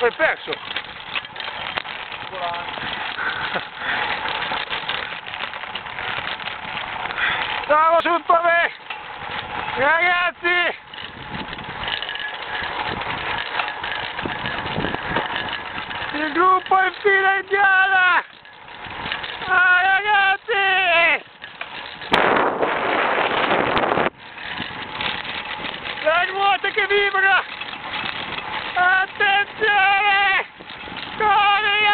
Hai perso. Siamo sul pavé, ragazzi. Il gruppo è in fila indiana. Ah, ragazzi. La ruota che vibra. Attenzione. Corri in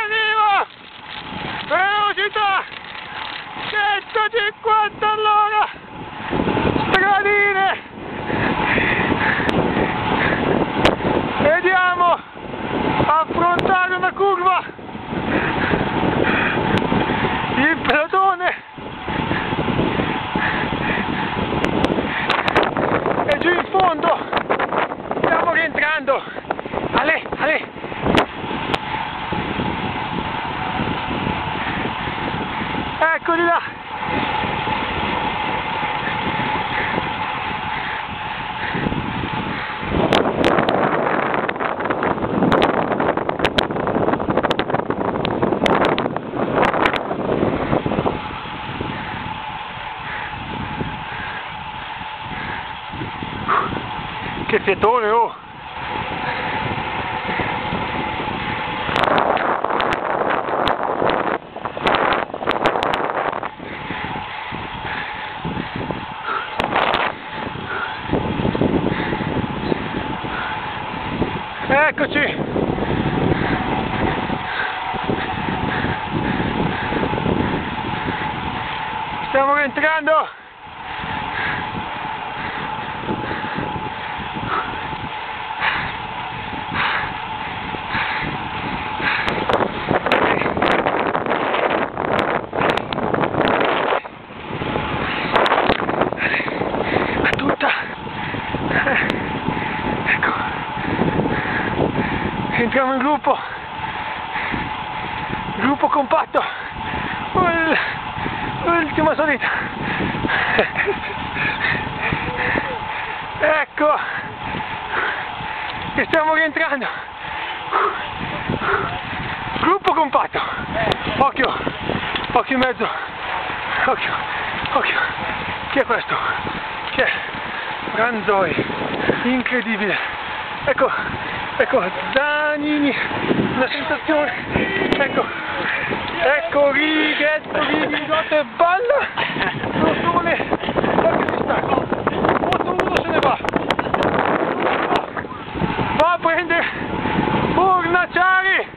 arrivo. Velocità 150 all'ora. Stradine. Vediamo affrontare una curva. Il pelotone è giù in fondo. Stiamo rientrando. Ale, ale. Eccoli là. Che fietone, oh! Eccoci! Stiamo rientrando! A tutta! Ecco! Entriamo in gruppo, gruppo compatto, l'ultima salita, ecco che stiamo rientrando, gruppo compatto, occhio, occhio in mezzo, occhio, occhio, chi è questo? Chi è? Franzoi, incredibile, ecco, Zanini, una sensazione, ecco Righetto, Rigotto e balla, Rotone, qualche distacco, Moto 1 se ne va a prendere Fornaciari,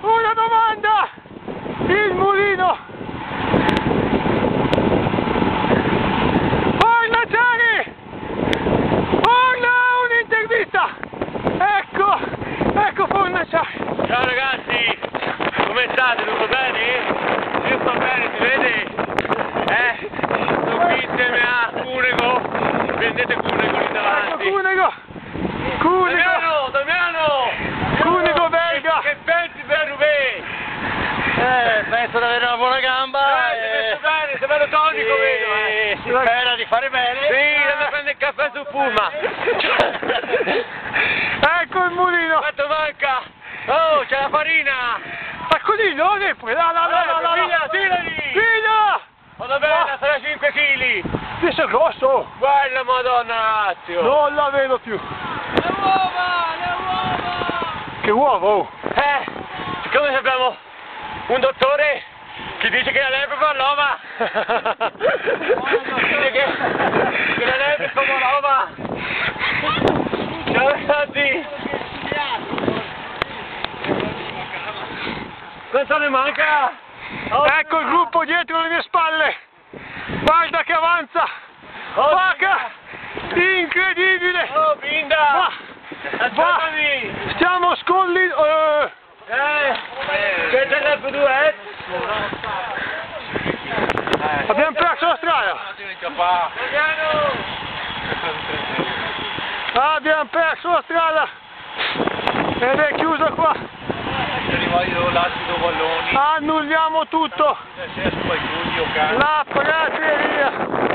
una domanda, il mulino, ecco Fornaciari. Ciao ragazzi, come state? Tutto bene? Io sto bene, si vede? Sono qui insieme a Cunego, prendete Cunego lì davanti. Cunego! Damiano! Cunego belga! Che pensi per Rubé? Penso di avere una buona gamba. Penso bene, sei bello tonico, vedo. Si spera di fare bene. Sì, andiamo a prendere il caffè sul Puma. Ecco il mulino! Quanto manca? Oh, c'è la farina! Ma così, no? Là! Figlia! Vado bene, sarà 5 kg! Questo è grosso! Guarda, madonna, Lazio! Non la vedo più! Le uova! Che uovo! Oh. Siccome abbiamo un dottore che dice che la lepre fa l'ova! Dice che la lepre è come l'ova! Ciao ragazzi! Quanto ne manca? Ecco il gruppo dietro le mie spalle! Guarda che avanza! Vaca! Incredibile! Oh, Binda! Va! Stiamo scolli... Che c'è l'F2? Abbiamo perso la strada! Abbiamo perso la strada! Ed è chiusa qua! Annulliamo tutto! La prateria!